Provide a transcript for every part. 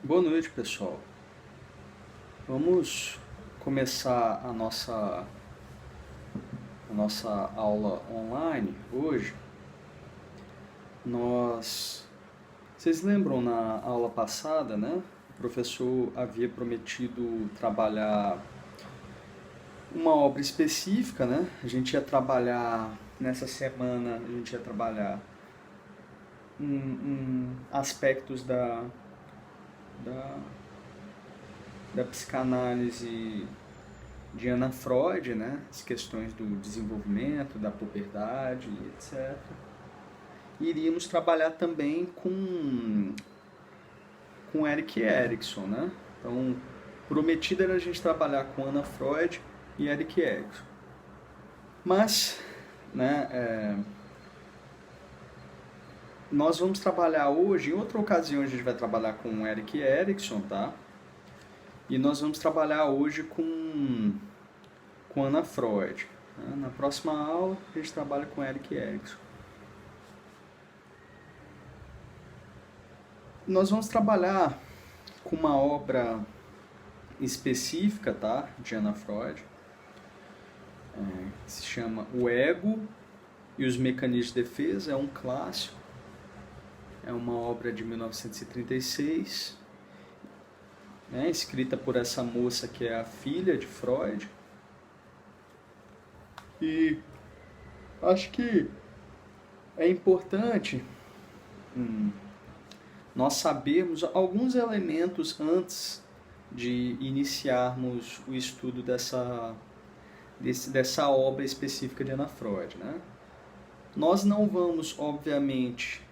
Boa noite, pessoal. Vamos começar a nossa aula online hoje. Vocês lembram na aula passada, né? O professor havia prometido trabalhar uma obra específica, né? A gente ia trabalhar nessa semana, a gente ia trabalhar aspectos da, da psicanálise de Anna Freud, né? As questões do desenvolvimento, da puberdade, etc. E iríamos trabalhar também com Erik Erikson, né? Então, prometido era a gente trabalhar com Anna Freud e Erik Erikson. Mas, né, nós vamos trabalhar hoje, em outra ocasião a gente vai trabalhar com Erik Erikson, tá? E nós vamos trabalhar hoje com Anna Freud. Né? Na próxima aula a gente trabalha com Erik Erikson. Nós vamos trabalhar com uma obra específica, tá? De Anna Freud, que se chama O Ego e os Mecanismos de Defesa. É um clássico, é uma obra de 1936, né? Escrita por essa moça que é a filha de Freud. E acho que é importante nós sabermos alguns elementos antes de iniciarmos o estudo dessa obra específica de Anna Freud, né? Nós não vamos, obviamente,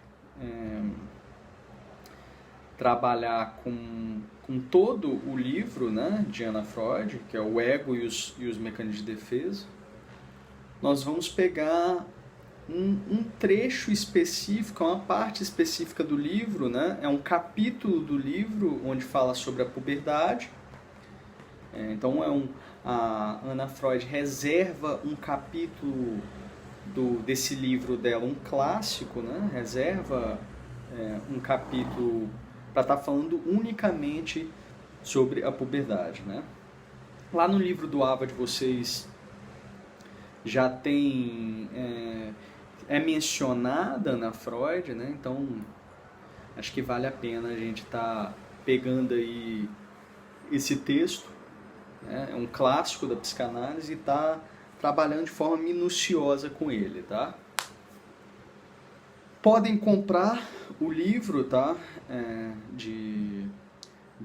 trabalhar com todo o livro, né, de Anna Freud, que é O Ego e os Mecanismos de Defesa. Nós vamos pegar um trecho específico, uma parte específica do livro, né? É um capítulo do livro onde fala sobre a puberdade. Então a Anna Freud reserva um capítulo desse livro dela, um clássico, né? Reserva um capítulo para estar falando unicamente sobre a puberdade, né? Lá no livro do Ava de vocês já tem mencionada Anna Freud, né? Então acho que vale a pena a gente estar pegando aí esse texto, né? É um clássico da psicanálise e tá trabalhando de forma minuciosa com ele, tá? Podem comprar o livro, tá? De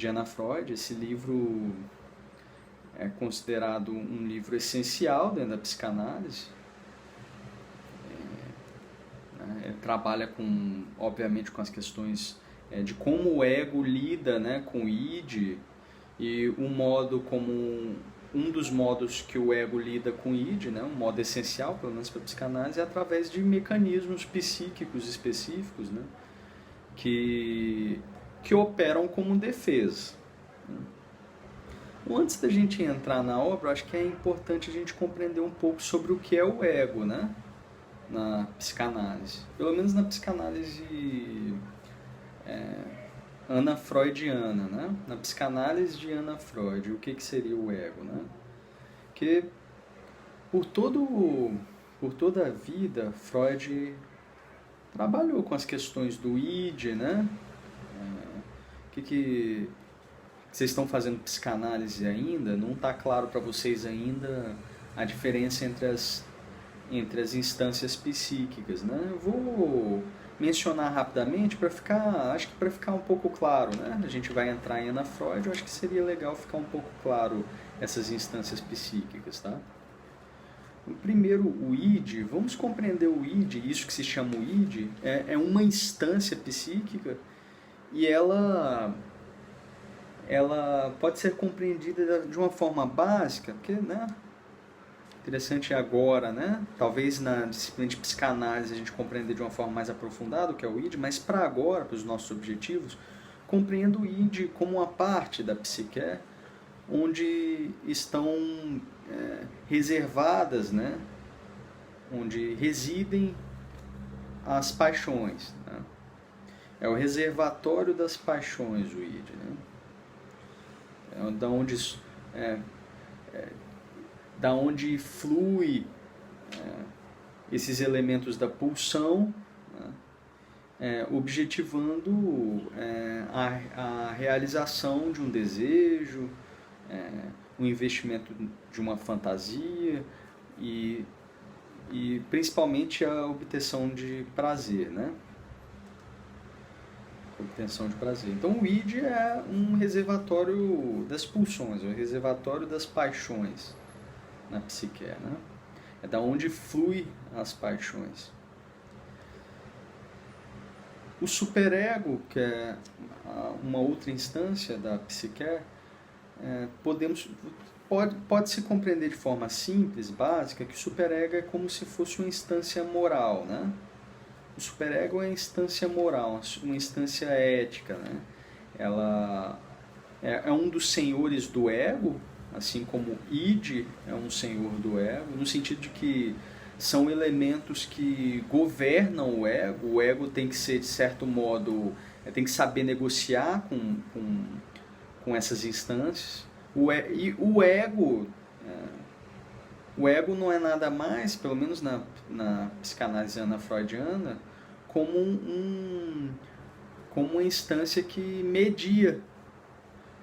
Anna Freud. Esse livro é considerado um livro essencial dentro da psicanálise. Trabalha obviamente com as questões de como o ego lida, né, com o id, e um dos modos que o ego lida com o id, né, um modo essencial, pelo menos para a psicanálise, é através de mecanismos psíquicos específicos, né, que operam como defesa. Antes da gente entrar na obra, acho que é importante a gente compreender um pouco sobre o que é o ego, né, na psicanálise. Pelo menos na psicanálise Anna Freudiana, né? Na psicanálise de Anna Freud, o que seria o ego, né? Que por toda a vida, Freud trabalhou com as questões do id, né? Que vocês estão fazendo psicanálise ainda? Não está claro para vocês ainda a diferença entre as instâncias psíquicas, né? Eu vou mencionar rapidamente para ficar um pouco claro, né? A gente vai entrar em Anna Freud, eu acho que seria legal ficar um pouco claro essas instâncias psíquicas, tá? Primeiro, o id. Vamos compreender o id. Isso que se chama o id é uma instância psíquica, e ela pode ser compreendida de uma forma básica, porque, né? Interessante agora, né? Talvez na disciplina de psicanálise a gente compreender de uma forma mais aprofundada o que é o id, mas para agora, para os nossos objetivos, compreendo o id como uma parte da psique, onde estão reservadas, né? Onde residem as paixões, né? É o reservatório das paixões, o id, né? É é, da onde flui esses elementos da pulsão, né? Objetivando a realização de um desejo, o investimento de uma fantasia e principalmente a obtenção de prazer, né? Obtenção de prazer. Então o id é um reservatório das pulsões, é um reservatório das paixões na psique, né? É da onde flui as paixões. O superego, que é uma outra instância da psique, pode se compreender de forma simples, básica, que o superego é como se fosse uma instância moral, né? O superego é uma instância moral, uma instância ética, né? Ela é um dos senhores do ego, assim como id é um senhor do ego, no sentido de que são elementos que governam o ego. O ego tem que ser, de certo modo, tem que saber negociar com essas instâncias. E o ego não é nada mais, pelo menos na psicanálise ana-freudiana, como uma instância que media,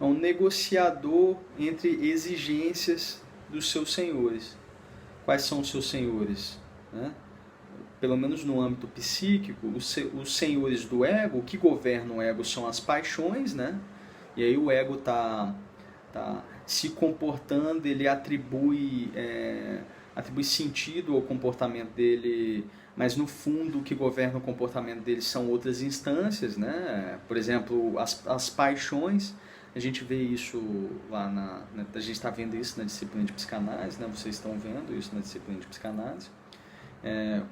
é um negociador entre exigências dos seus senhores. Quais são os seus senhores? Né? Pelo menos no âmbito psíquico, os senhores do ego, o que governa o ego são as paixões, né? E aí o ego está se comportando, ele atribui sentido ao comportamento dele, mas no fundo o que governa o comportamento dele são outras instâncias, né? Por exemplo, as paixões. A gente vê isso lá a gente está vendo isso na disciplina de psicanálise, né? Vocês estão vendo isso na disciplina de psicanálise.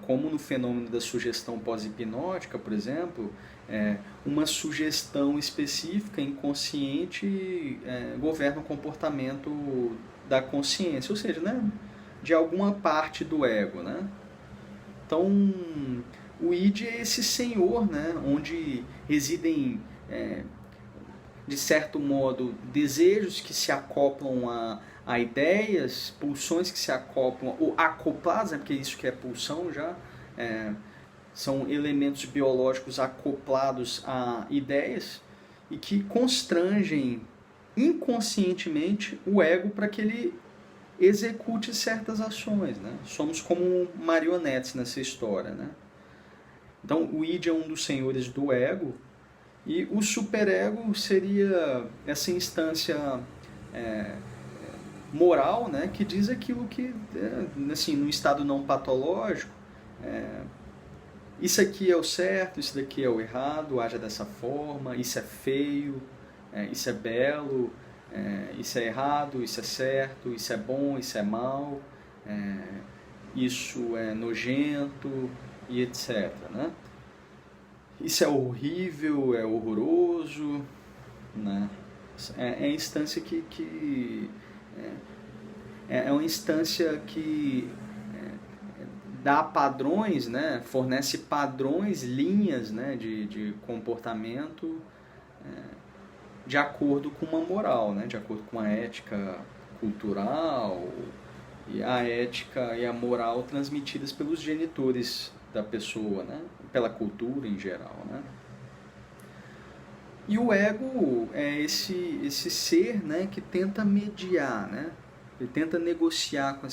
Como no fenômeno da sugestão pós-hipnótica, por exemplo, uma sugestão específica, inconsciente, governa o comportamento da consciência, ou seja, né? De alguma parte do ego, né? Então, o id é esse senhor, né? Onde residem de certo modo, desejos que se acoplam a ideias, pulsões que se acoplam, ou acopladas, né, porque isso que é pulsão já, são elementos biológicos acoplados a ideias e que constrangem inconscientemente o ego para que ele execute certas ações, né? Somos como marionetes nessa história, né? Então, o id é um dos senhores do ego, e o superego seria essa instância moral, né, que diz aquilo que, assim, no estado não patológico, isso aqui é o certo, isso daqui é o errado, haja dessa forma, isso é feio, isso é belo, isso é errado, isso é certo, isso é bom, isso é mal, isso é nojento e etc., né? Isso é horrível, é horroroso, né? É a instância que é uma instância que dá padrões, né? Fornece padrões, linhas, né? de comportamento de acordo com uma moral, né? De acordo com a ética cultural e a ética e a moral transmitidas pelos genitores da pessoa, né? Pela cultura em geral, né? E o ego é esse ser, né, que tenta mediar, né? Ele tenta negociar com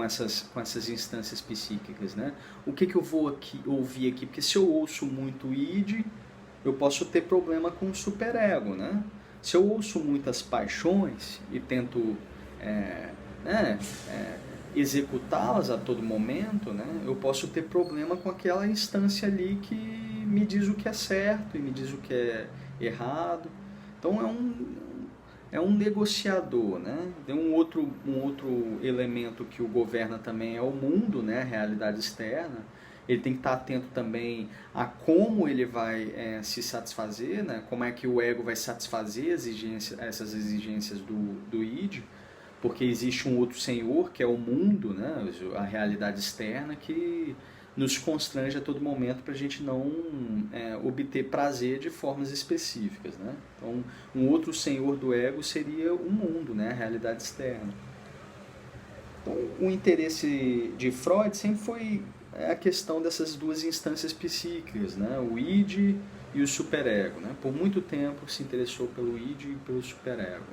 essas instâncias psíquicas, né? O que eu vou ouvir aqui? Porque se eu ouço muito id, eu posso ter problema com o superego, né? Se eu ouço muitas paixões e tento executá-las a todo momento, né, eu posso ter problema com aquela instância ali que me diz o que é certo e me diz o que é errado. Então é um negociador, né? Tem um outro elemento que o governa também é o mundo, né, a realidade externa. Ele tem que estar atento também a como ele vai se satisfazer, né? Como é que o ego vai satisfazer essas exigências do id, porque existe um outro senhor, que é o mundo, né? A realidade externa, que nos constrange a todo momento para a gente não obter prazer de formas específicas, né? Então, um outro senhor do ego seria o mundo, né? A realidade externa. Então, o interesse de Freud sempre foi a questão dessas duas instâncias psíquicas, né? O id e o superego, né? Por muito tempo se interessou pelo id e pelo superego.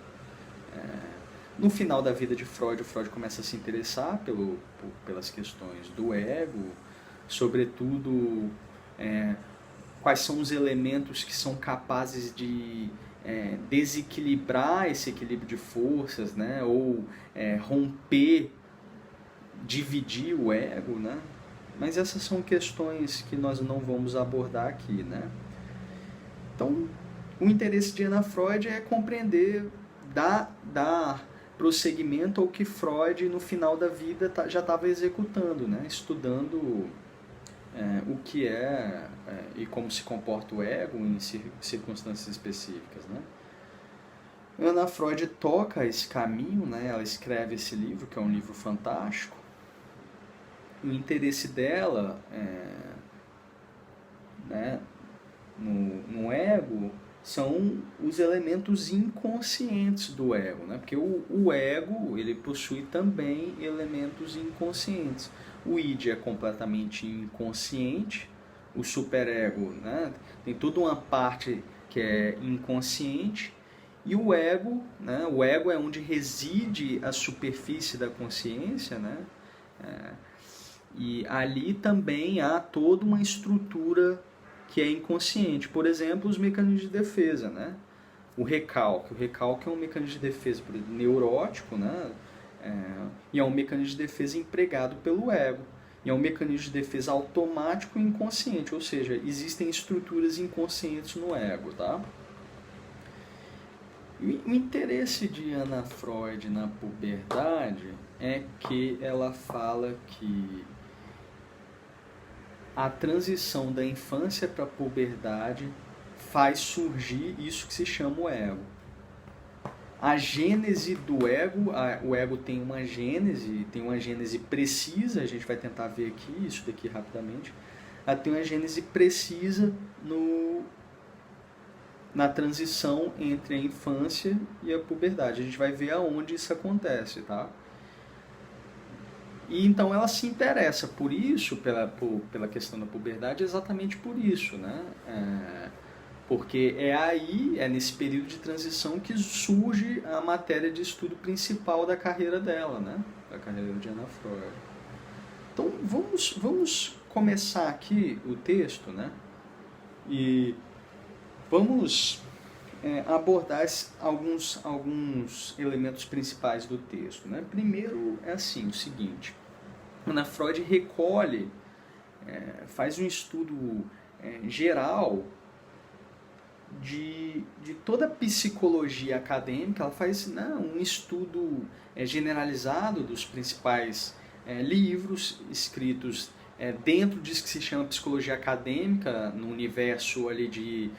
No final da vida de Freud, o Freud começa a se interessar pelas questões do ego, sobretudo quais são os elementos que são capazes de desequilibrar esse equilíbrio de forças, né? Ou romper, dividir o ego, né? Mas essas são questões que nós não vamos abordar aqui, né? Então, o interesse de Ana Freud é compreender, dar prosseguimento ao que Freud, no final da vida, já estava executando, né? Estudando o que e como se comporta o ego em circunstâncias específicas, né? Ana Freud toca esse caminho, né? Ela escreve esse livro, que é um livro fantástico. O interesse dela né, no ego são os elementos inconscientes do ego, né? Porque o ego ele possui também elementos inconscientes. O id é completamente inconsciente, o superego, né, tem toda uma parte que é inconsciente, e o ego, né, o ego é onde reside a superfície da consciência, né, e ali também há toda uma estrutura que é inconsciente. Por exemplo, os mecanismos de defesa, né? O recalque é um mecanismo de defesa, por exemplo, neurótico, né? E é um mecanismo de defesa empregado pelo ego. E é um mecanismo de defesa automático e inconsciente, ou seja, existem estruturas inconscientes no ego, tá? E o interesse de Ana Freud na puberdade é que ela fala que a transição da infância para a puberdade faz surgir isso que se chama o ego. A gênese do ego, o ego tem uma gênese precisa, a gente vai tentar ver aqui, isso daqui rapidamente, ela tem uma gênese precisa na transição entre a infância e a puberdade. A gente vai ver aonde isso acontece, tá? E então ela se interessa por isso, pela questão da puberdade, exatamente por isso, né? Porque é nesse período de transição que surge a matéria de estudo principal da carreira dela, né? Da carreira de Ana Freud. Então vamos começar aqui o texto, né? E vamos abordar alguns elementos principais do texto, né? Primeiro é assim, o seguinte: Ana Freud recolhe, faz um estudo geral de toda a psicologia acadêmica. Ela faz um estudo generalizado dos principais livros escritos dentro disso que se chama psicologia acadêmica, no universo ali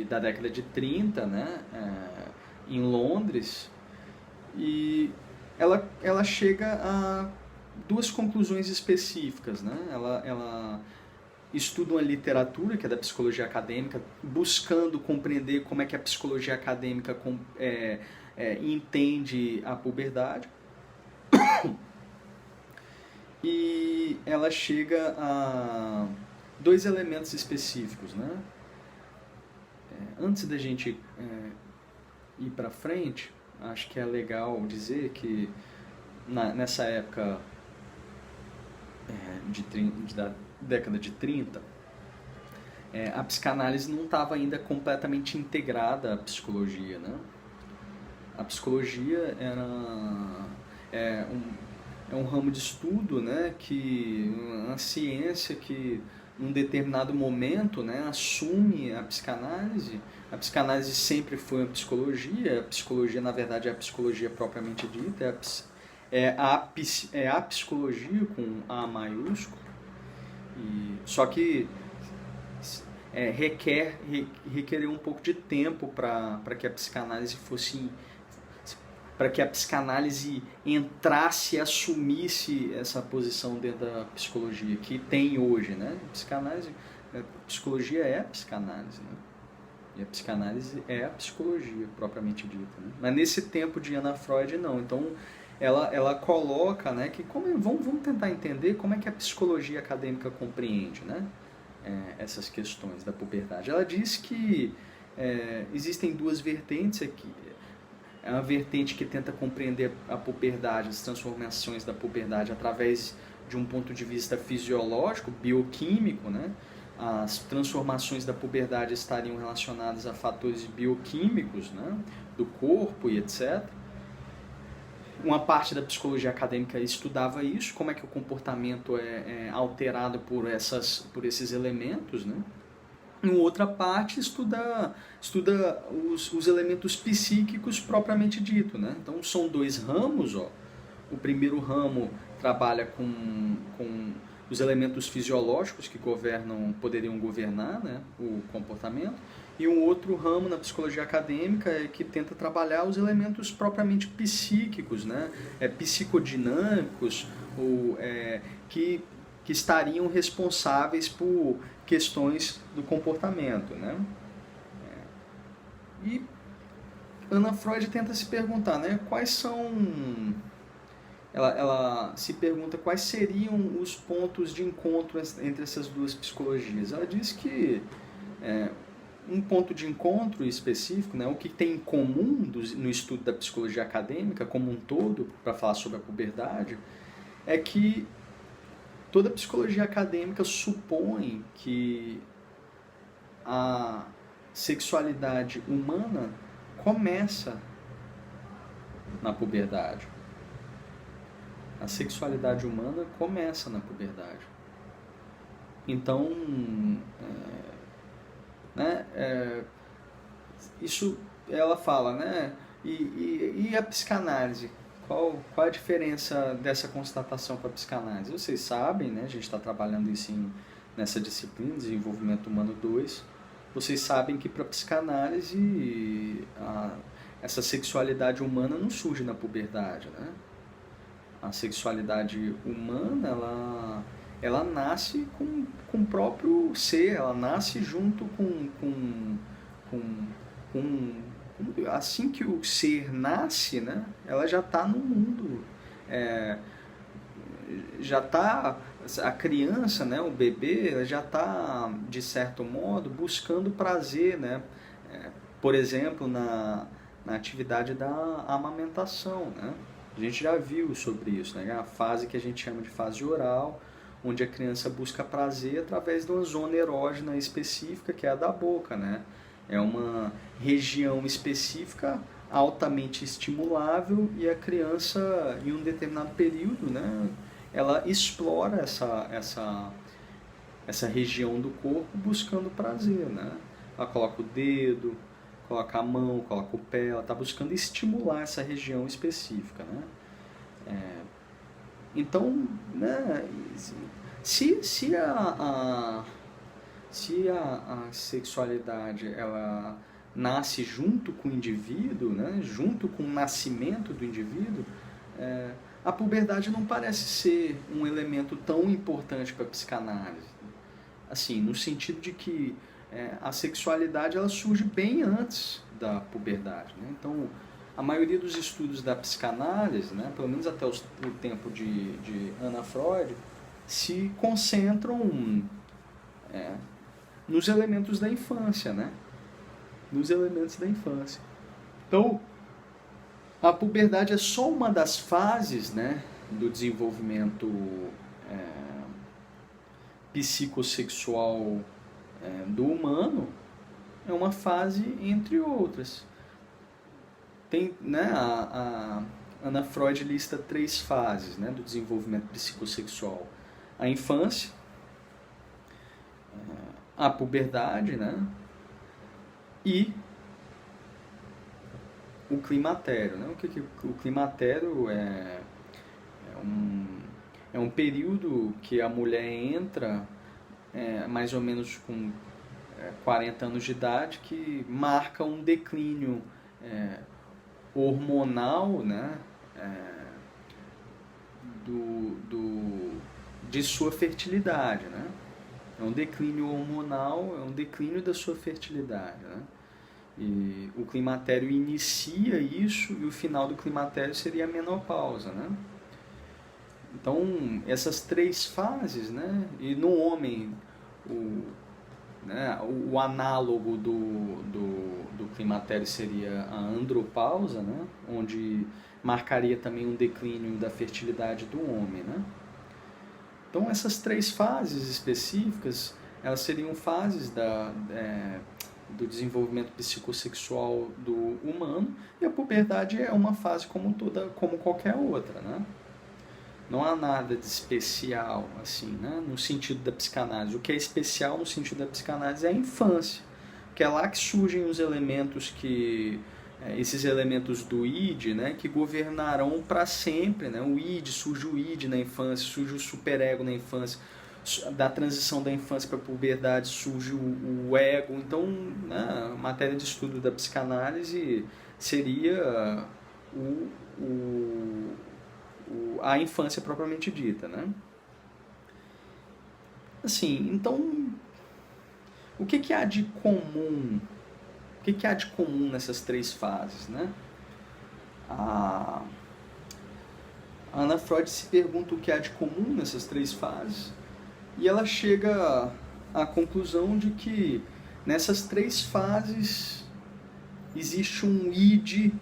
da década de 30, né, em Londres, e ela chega a duas conclusões específicas, né? Ela estuda uma literatura, que é da psicologia acadêmica, buscando compreender como é que a psicologia acadêmica entende a puberdade, e ela chega a dois elementos específicos, né? Antes da gente ir para frente, acho que é legal dizer que nessa época da década de 30, a psicanálise não estava ainda completamente integrada à psicologia, né? A psicologia é um ramo de estudo, né, uma ciência que num determinado momento, né, assume a psicanálise. A psicanálise sempre foi uma psicologia. A psicologia, na verdade, é a psicologia propriamente dita, é a psicologia com A maiúsculo. Só que requereu um pouco de tempo para que a psicanálise fosse para que a psicanálise entrasse e assumisse essa posição dentro da psicologia que tem hoje, né? Psicologia é a psicanálise, né? E a psicanálise é a psicologia propriamente dita, né? Mas nesse tempo de Anna Freud não. Então ela coloca, né, que vamos tentar entender como é que a psicologia acadêmica compreende, né, essas questões da puberdade. Ela diz que existem duas vertentes aqui. É uma vertente que tenta compreender a puberdade, as transformações da puberdade através de um ponto de vista fisiológico, bioquímico, né? As transformações da puberdade estariam relacionadas a fatores bioquímicos, né, do corpo e etc. Uma parte da psicologia acadêmica estudava isso, como é que o comportamento é alterado por esses elementos, né? Em outra parte estuda os elementos psíquicos propriamente dito, né? Então são dois ramos, ó. O primeiro ramo trabalha com os elementos fisiológicos que poderiam governar, né, o comportamento, e um outro ramo na psicologia acadêmica que tenta trabalhar os elementos propriamente psíquicos, né, psicodinâmicos, que estariam responsáveis por questões do comportamento, né? E Anna Freud tenta se perguntar, né, quais são... Ela se pergunta quais seriam os pontos de encontro entre essas duas psicologias. Ela diz que um ponto de encontro específico, né, o que tem em comum no estudo da psicologia acadêmica como um todo, para falar sobre a puberdade, é que toda psicologia acadêmica supõe que a sexualidade humana começa na puberdade. A sexualidade humana começa na puberdade. Então, isso ela fala, né? E a psicanálise? Qual a diferença dessa constatação com a psicanálise? Vocês sabem, né? A gente está trabalhando isso nessa disciplina, Desenvolvimento Humano 2. Vocês sabem que para a psicanálise essa sexualidade humana não surge na puberdade, né? A sexualidade humana, ela nasce com o próprio ser, ela nasce junto assim que o ser nasce, né, ela já está no mundo, já está, a criança, né, o bebê, ela já está, de certo modo, buscando prazer, né, por exemplo, na atividade da amamentação, né. A gente já viu sobre isso, né? A fase que a gente chama de fase oral, onde a criança busca prazer através de uma zona erógena específica, que é a da boca, né? É uma região específica altamente estimulável e a criança, em um determinado período, né, ela explora essa região do corpo buscando prazer, né? Ela coloca o dedo, coloca a mão, coloca o pé, ela está buscando estimular essa região específica, né? Então, né, se a sexualidade ela nasce junto com o indivíduo, né, junto com o nascimento do indivíduo, a puberdade não parece ser um elemento tão importante para a psicanálise. Assim, no sentido de que a sexualidade ela surge bem antes da puberdade, né? Então, a maioria dos estudos da psicanálise, né, pelo menos até o tempo de Anna Freud, se concentram nos elementos da infância, né? Nos elementos da infância. Então, a puberdade é só uma das fases, né, do desenvolvimento psicossexual do humano, é uma fase entre outras. Tem, né, a Anna Freud lista 3 fases, né, do desenvolvimento psicossexual. A infância, a puberdade, né, e o climatério, né? O climatério é um período que a mulher entra mais ou menos com 40 anos de idade, que marca um declínio hormonal, né, de sua fertilidade, né? É um declínio hormonal, é um declínio da sua fertilidade, né? E o climatério inicia isso e o final do climatério seria a menopausa, né? Então, essas 3 fases, né? E no homem, o análogo do climatério seria a andropausa, né? Onde marcaria também um declínio da fertilidade do homem, né? Então, essas 3 fases específicas, elas seriam fases do desenvolvimento psicossexual do humano, e a puberdade é uma fase como qualquer outra, né? Não há nada de especial, assim, né? No sentido da psicanálise. O que é especial no sentido da psicanálise é a infância, que é lá que surgem os elementos esses elementos do id, né, que governarão para sempre, né? Surge o id na infância, surge o superego na infância, da transição da infância para a puberdade surge o ego. Então, né, a matéria de estudo da psicanálise seria a infância propriamente dita, né? Assim, então, o que há de comum? O que há de comum nessas 3 fases, né? A Ana Freud se pergunta o que há de comum nessas 3 fases e ela chega à conclusão de que nessas 3 fases existe um id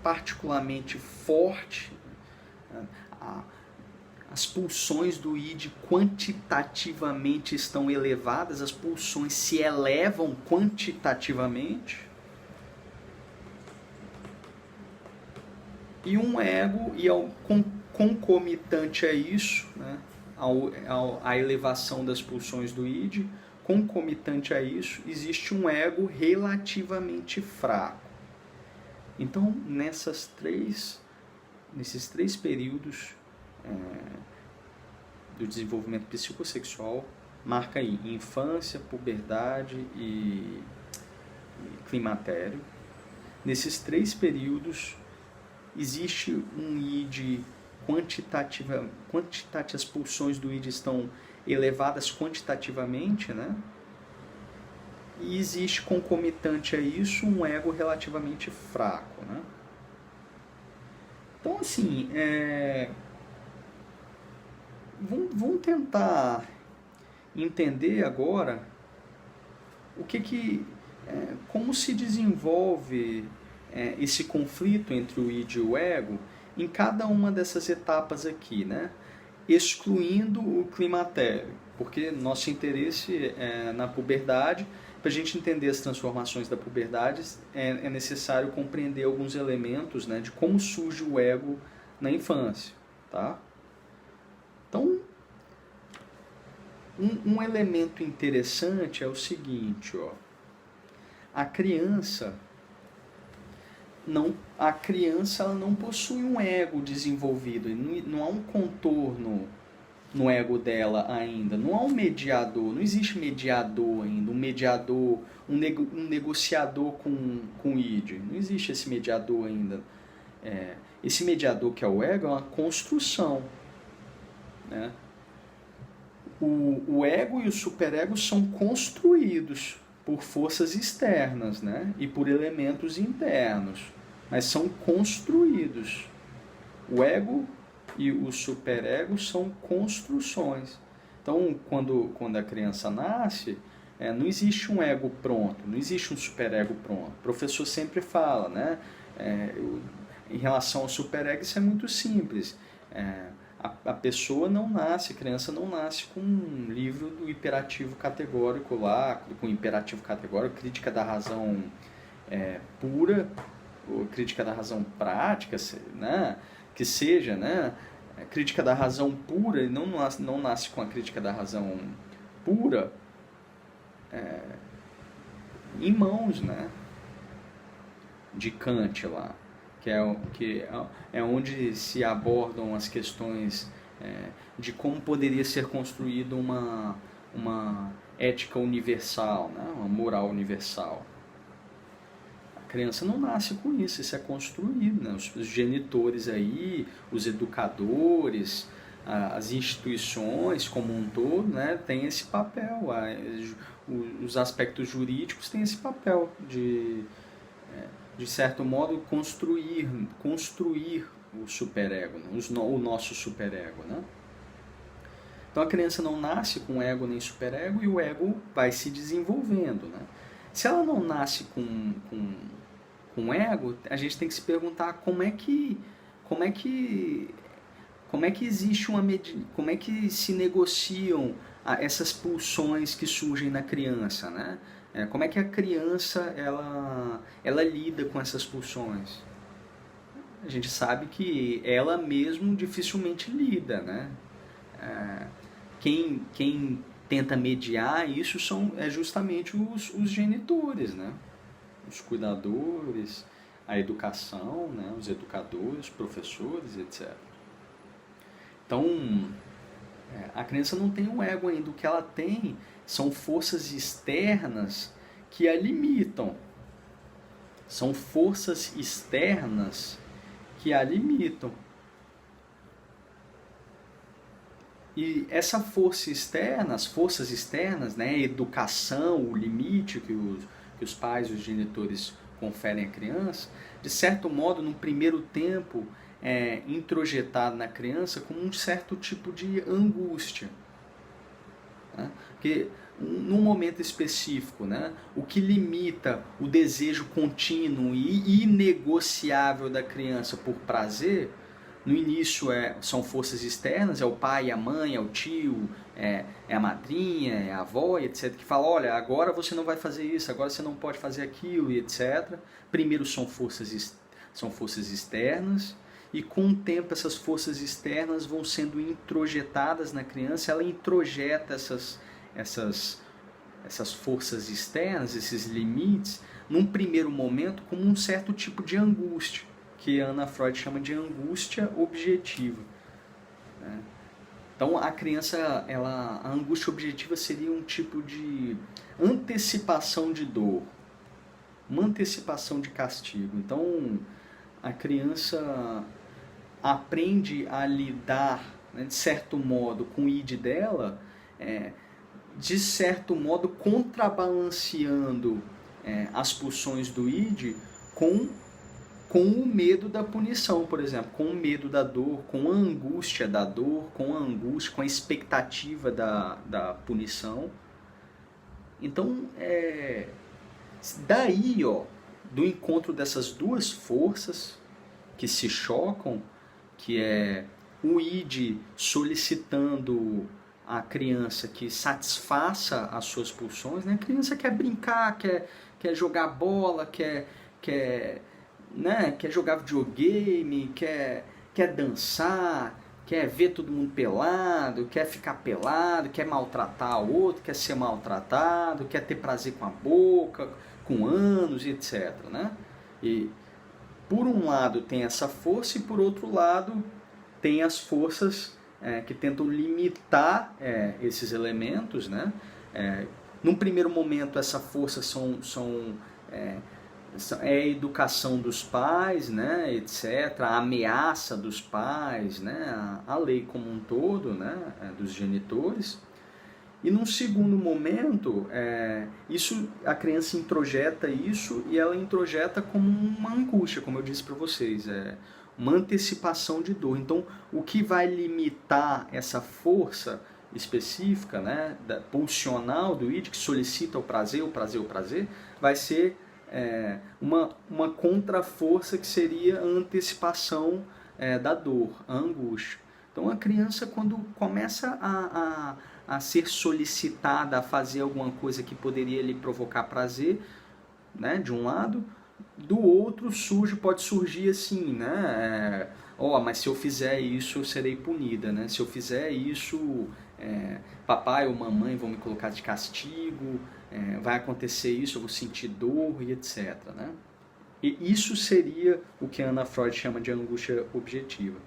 particularmente forte. As pulsões do id quantitativamente estão elevadas, as pulsões se elevam quantitativamente. E um ego, e concomitante a isso, né, a elevação das pulsões do id, concomitante a isso, existe um ego relativamente fraco. Então, nesses 3 períodos do desenvolvimento psicossexual, marca aí infância, puberdade e climatério. Nesses 3 períodos existe um id as pulsões do id estão elevadas quantitativamente, né? E existe concomitante a isso um ego relativamente fraco, né? Então, assim, vamos tentar entender agora como se desenvolve esse conflito entre o id e o ego em cada uma dessas etapas aqui, né? Excluindo o climatério, porque nosso interesse na puberdade. Para a gente entender as transformações da puberdade, é necessário compreender alguns elementos, né, de como surge o ego na infância, tá? Então, um elemento interessante é o seguinte, ó, a criança ela não possui um ego desenvolvido, não há um contorno no ego dela ainda, não há um mediador, não existe mediador ainda, um negociador com o id, não existe esse mediador ainda. Esse mediador que é o ego é uma construção, né? O ego e o superego são construídos por forças externas, né? E por elementos internos, mas são construídos. O ego e o superego são construções. Então, quando a criança nasce, não existe um ego pronto, não existe um superego pronto. O professor sempre fala, né? Em relação ao superego, isso é muito simples. A pessoa não nasce, a criança não nasce com um livro do hiperativo categórico lá, com imperativo categórico, crítica da razão pura, ou crítica da razão prática, né? Que seja, né? Crítica da razão pura, e não nasce com a crítica da razão pura em mãos, né? De Kant lá, que é onde se abordam as questões de como poderia ser construída uma ética universal, né? Uma moral universal. criança não nasce com isso é construído, né? Os genitores aí, os educadores, as instituições como um todo, né, têm esse papel, os aspectos jurídicos têm esse papel de certo modo, construir o superego, né? O nosso superego, né? Então a criança não nasce com ego nem superego e o ego vai se desenvolvendo, né? Se ela não nasce com ego, a gente tem que se perguntar como é que existe como é que se negociam essas pulsões que surgem na criança, né? Como é que a criança ela lida com essas pulsões? A gente sabe que ela mesmo dificilmente lida, né? Quem tenta mediar isso é justamente os genitores, né? Os cuidadores, a educação, né? Os educadores, os professores, etc. Então, a criança não tem um ego ainda, o que ela tem são forças externas que a limitam. São forças externas que a limitam. E essa força externa, as forças externas, né, a educação, o limite que os pais e os genitores conferem à criança, de certo modo, no primeiro tempo, é introjetado na criança como um certo tipo de angústia. Né? Porque num momento específico, né, o que limita o desejo contínuo e inegociável da criança por prazer, no início são forças externas, é o pai, a mãe, é o tio, é a madrinha, é a avó, etc., que fala, olha, agora você não vai fazer isso, agora você não pode fazer aquilo, e etc. Primeiro são forças externas, e com o tempo essas forças externas vão sendo introjetadas na criança, ela introjeta essas forças externas, esses limites, num primeiro momento como um certo tipo de angústia, que Ana Freud chama de angústia objetiva. Né? Então a criança, a angústia objetiva seria um tipo de antecipação de dor, uma antecipação de castigo. Então a criança aprende a lidar, né, de certo modo, com o id dela, de certo modo contrabalanceando as pulsões do id com o medo da punição, por exemplo, com o medo da dor, com a angústia da dor, com a expectativa da punição. Então, daí, do encontro dessas duas forças que se chocam, que é o id solicitando a criança que satisfaça as suas pulsões, né? A criança quer brincar, quer jogar bola, quer jogar videogame, quer dançar, quer ver todo mundo pelado, quer ficar pelado, quer maltratar o outro, quer ser maltratado, quer ter prazer com a boca, com ânus, etc. Né? E por um lado tem essa força e por outro lado tem as forças que tentam limitar esses elementos. Né? Num primeiro momento essa força é a educação dos pais, né, etc., a ameaça dos pais, né, a lei como um todo, né, dos genitores. E num segundo momento, a criança introjeta isso e ela introjeta como uma angústia, como eu disse para vocês, uma antecipação de dor. Então, o que vai limitar essa força específica, né, pulsional do id, que solicita o prazer, vai ser uma contraforça que seria a antecipação da dor, a angústia. Então a criança, quando começa a ser solicitada a fazer alguma coisa que poderia lhe provocar prazer, né, de um lado, do outro pode surgir assim, né, mas se eu fizer isso eu serei punida, né, se eu fizer isso papai ou mamãe vão me colocar de castigo, vai acontecer isso, eu vou sentir dor e etc. Né? E isso seria o que a Ana Freud chama de angústia objetiva.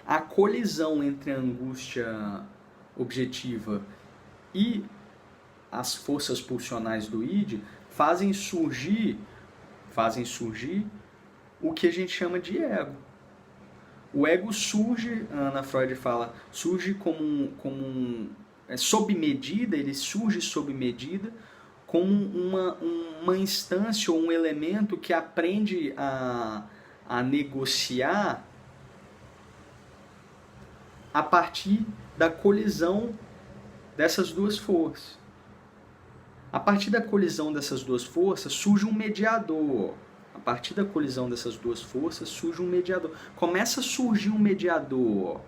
A colisão entre a angústia objetiva e as forças pulsionais do id fazem surgir fazem surgir o que a gente chama de ego. O ego surge, a Ana Freud fala, surge sob medida, ele surge sob medida como uma instância ou um elemento que aprende a negociar a partir da colisão dessas duas forças. A partir da colisão dessas duas forças surge um mediador. A partir da colisão dessas duas forças surge um mediador. Começa a surgir um mediador.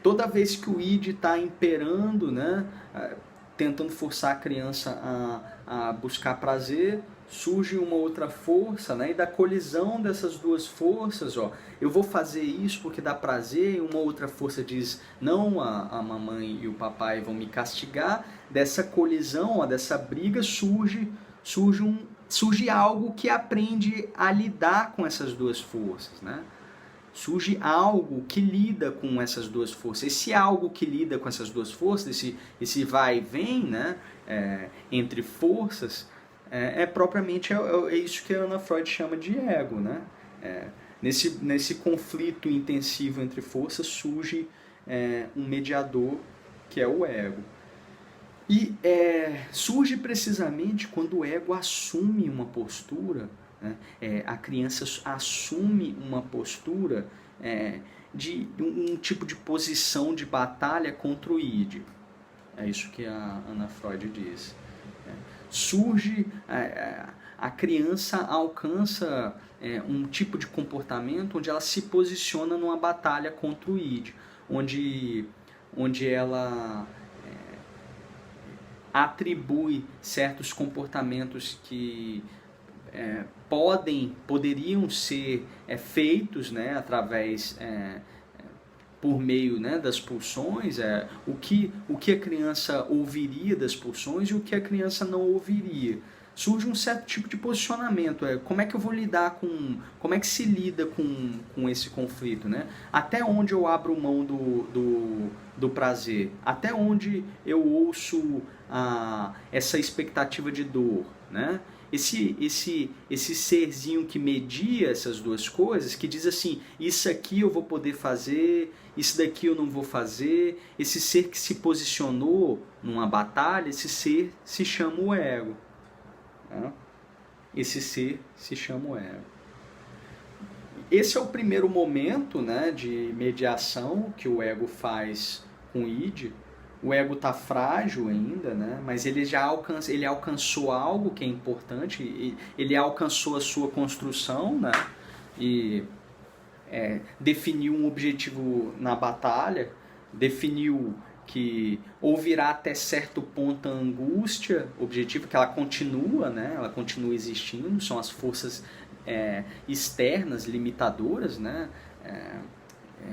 Toda vez que o id está imperando, né, tentando forçar a criança a buscar prazer, surge uma outra força, né, e da colisão dessas duas forças, eu vou fazer isso porque dá prazer, e uma outra força diz, não, a mamãe e o papai vão me castigar. Dessa colisão, dessa briga, surge algo que aprende a lidar com essas duas forças, né? Surge algo que lida com essas duas forças. Esse algo que lida com essas duas forças, esse vai e vem, né, entre forças, propriamente isso que a Ana Freud chama de ego, né? Nesse conflito intensivo entre forças surge um mediador que é o ego. E surge precisamente quando o ego assume uma postura, né? A criança assume uma postura de um tipo de posição de batalha contra o id. É isso que a Ana Freud diz. Surge, a criança alcança um tipo de comportamento onde ela se posiciona numa batalha contra o id, onde ela atribui certos comportamentos que poderiam ser feitos, né, através por meio, né, das pulsões, o que a criança ouviria das pulsões e o que a criança não ouviria. Surge um certo tipo de posicionamento, como é que eu vou lidar como é que se lida com esse conflito, né? Até onde eu abro mão do prazer, até onde eu ouço essa expectativa de dor, né? Esse serzinho que media essas duas coisas, que diz assim, isso aqui eu vou poder fazer, isso daqui eu não vou fazer, esse ser que se posicionou numa batalha, esse ser se chama o ego. Né? Esse ser se chama o ego. Esse é o primeiro momento, né, de mediação que o ego faz com o id. O ego está frágil ainda, né? Mas ele alcançou algo que é importante, ele alcançou a sua construção, né? E definiu um objetivo na batalha, definiu que ouvirá até certo ponto a angústia, objetivo que ela continua, né? Ela continua existindo, são as forças externas, limitadoras, né?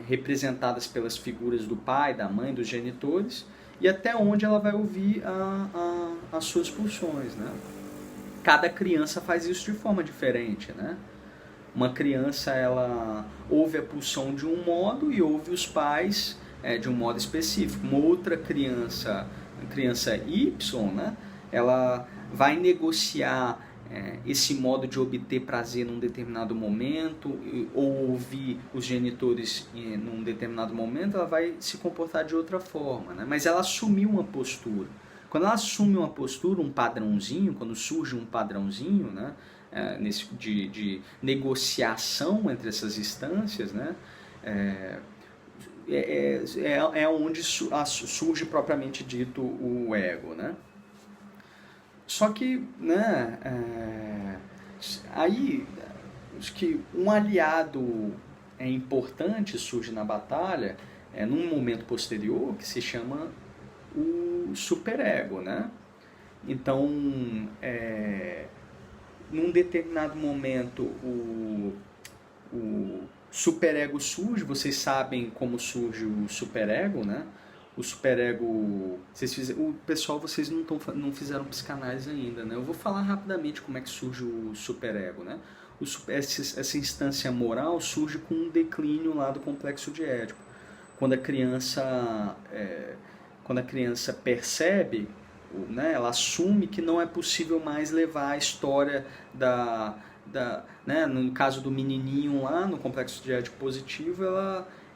Representadas pelas figuras do pai, da mãe, dos genitores, e até onde ela vai ouvir as suas pulsões, né? Cada criança faz isso de forma diferente, né? Uma criança, ela ouve a pulsão de um modo e ouve os pais de um modo específico. Uma outra criança, a criança Y, né? Ela vai negociar esse modo de obter prazer num determinado momento, ou ouvir os genitores num determinado momento, ela vai se comportar de outra forma, né? Mas ela assumiu uma postura. Quando ela assume uma postura, um padrãozinho, quando surge um padrãozinho, né, de negociação entre essas instâncias, né, onde surge propriamente dito o ego, né? Só que, né, aí acho que um aliado importante surge na batalha num momento posterior que se chama o superego, né? Então, num determinado momento o superego surge. Vocês sabem como surge o superego, né? O superego, o pessoal, vocês não fizeram psicanálise ainda, né? Eu vou falar rapidamente como é que surge o superego, né? Essa instância moral surge com um declínio lá do complexo de Édipo. Quando a criança percebe né, ela assume que não é possível mais levar a história né, no caso do menininho lá no complexo de édipo positivo,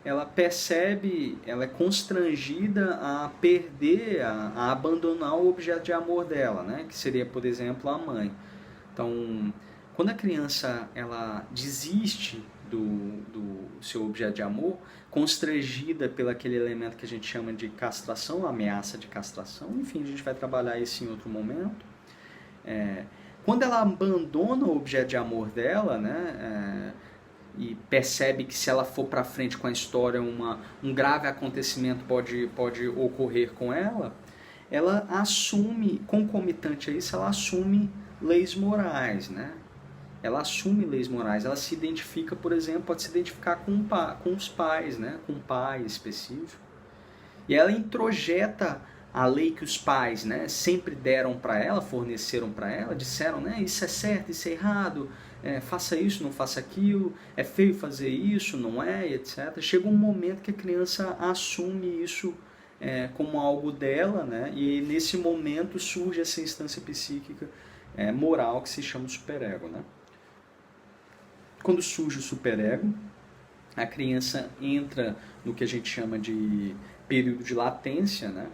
ela percebe, ela é constrangida a perder, a abandonar o objeto de amor dela, né, que seria, por exemplo, a mãe. Então, quando a criança ela desiste do seu objeto de amor, constrangida pelo aquele elemento que a gente chama de castração, ameaça de castração, enfim, a gente vai trabalhar isso em outro momento. Quando ela abandona o objeto de amor dela, né, e percebe que se ela for para frente com a história, um grave acontecimento pode ocorrer com ela assume, concomitante a isso, ela assume leis morais, né? Ela assume leis morais, ela se identifica, por exemplo, pode se identificar com os pais, né? Com um pai específico. E ela introjeta a lei que os pais, né, sempre deram para ela, forneceram para ela, disseram, né, isso é certo, isso é errado, faça isso, não faça aquilo, é feio fazer isso, não é, etc. Chega um momento que a criança assume isso como algo dela, né, e nesse momento surge essa instância psíquica moral que se chama superego, né. Quando surge o superego, a criança entra no que a gente chama de período de latência, né?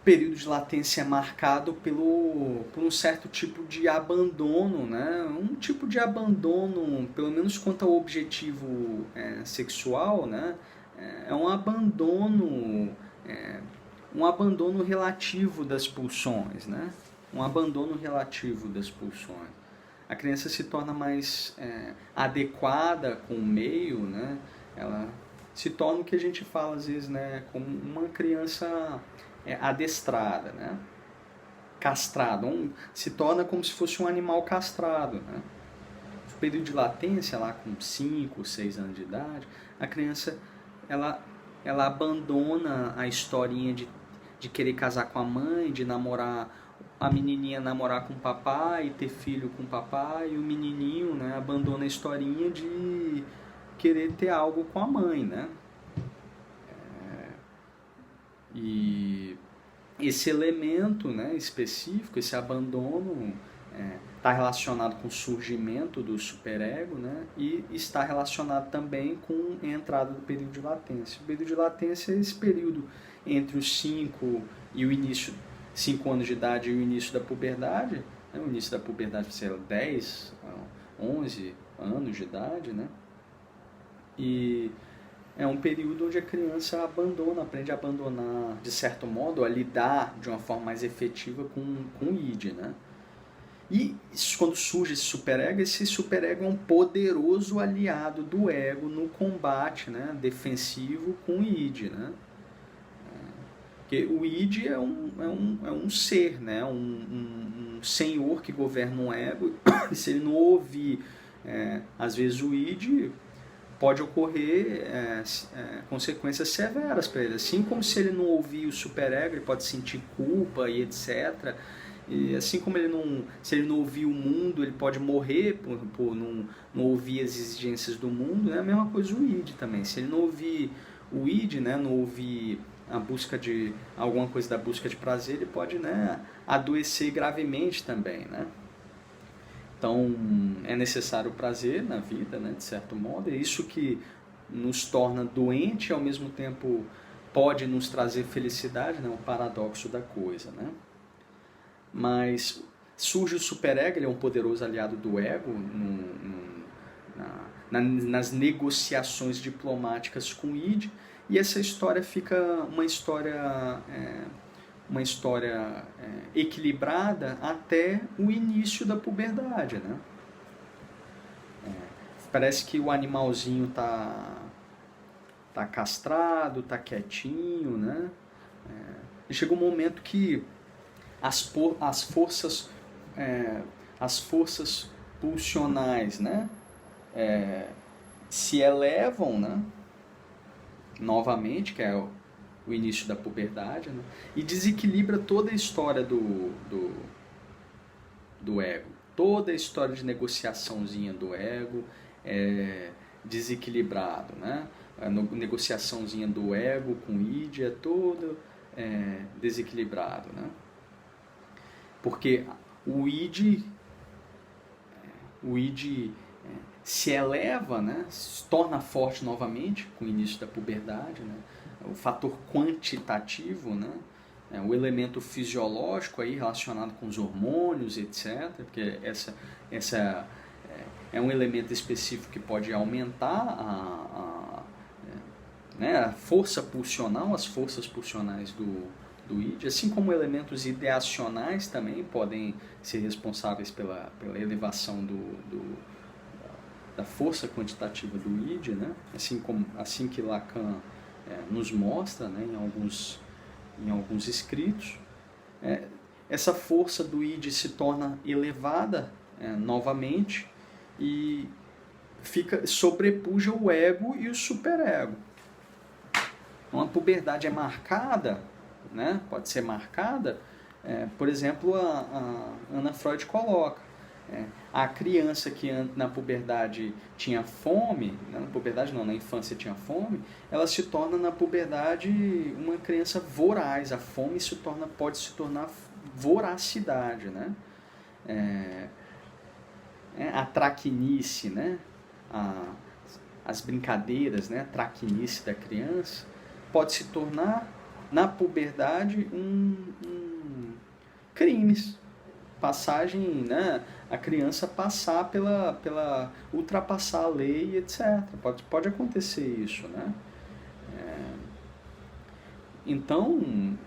O período de latência é marcado por um certo tipo de abandono, né? Um tipo de abandono, pelo menos quanto ao objetivo sexual, né? É um abandono relativo das pulsões, né? Um abandono relativo das pulsões. A criança se torna mais adequada com o meio, né? Ela se torna o que a gente fala às vezes, né? Como uma criança adestrada, né? Castrada, se torna como se fosse um animal castrado, né? No período de latência, lá com 5, 6 anos de idade, a criança ela abandona a historinha de querer casar com a mãe, de namorar, a menininha namorar com o papai, ter filho com o papai, e o menininho, né, abandona a historinha de querer ter algo com a mãe, né? E esse elemento, né, específico, esse abandono, está relacionado com o surgimento do superego, né, e está relacionado também com a entrada do período de latência. O período de latência é esse período entre os 5 e o início, 5 anos de idade e o início da puberdade, né, o início da puberdade vai ser 10, 11 anos de idade, né, e é um período onde a criança aprende a abandonar, de certo modo, a lidar de uma forma mais efetiva com o id, né? E quando surge esse superego é um poderoso aliado do ego no combate, né, defensivo com o id, né? Porque o id é um ser, né, um senhor que governa um ego, e se ele não ouvir, às vezes, o id, pode ocorrer consequências severas para ele. Assim como se ele não ouvir o superego, ele pode sentir culpa e etc. E assim como se ele não ouvir o mundo, ele pode morrer por não ouvir as exigências do mundo. É a mesma coisa o id também. Se ele não ouvir o id, né, não ouvir a busca de alguma coisa da busca de prazer, ele pode, né, adoecer gravemente também, né? Então, é necessário o prazer na vida, né, de certo modo. É isso que nos torna doente e, ao mesmo tempo, pode nos trazer felicidade, né, o paradoxo da coisa, né? Mas surge o superego, ele é um poderoso aliado do ego nas negociações diplomáticas com o id, e essa história fica uma história equilibrada até o início da puberdade, né? Parece que o animalzinho tá castrado, tá quietinho, né? E chega um momento que as forças pulsionais, né, se elevam, né, novamente, que é o início da puberdade, né, e desequilibra toda a história do ego. Toda a história de negociaçãozinha do ego é desequilibrado, né? A negociaçãozinha do ego com o id é todo desequilibrado, né? porque o id se eleva, né, se torna forte novamente com o início da puberdade, né, o fator quantitativo, né, o elemento fisiológico aí relacionado com os hormônios, etc., porque essa é um elemento específico que pode aumentar né, a força pulsional, as forças pulsionais do id, assim como elementos ideacionais também podem ser responsáveis pela elevação da força quantitativa do id, né? assim que Lacan nos mostra, né, em alguns escritos. Essa força do id se torna elevada novamente e sobrepuja o ego e o superego. Então a puberdade é marcada, né? Pode ser marcada, por exemplo, a Ana Freud coloca. A criança que na puberdade tinha fome, na puberdade não, na infância tinha fome, ela se torna na puberdade uma criança voraz. A fome pode se tornar voracidade, né? A traquinice, né? As brincadeiras, né? A traquinice da criança pode se tornar na puberdade crimes. Passagem, né, a criança passar ultrapassar a lei, etc. Pode acontecer isso, né? Então,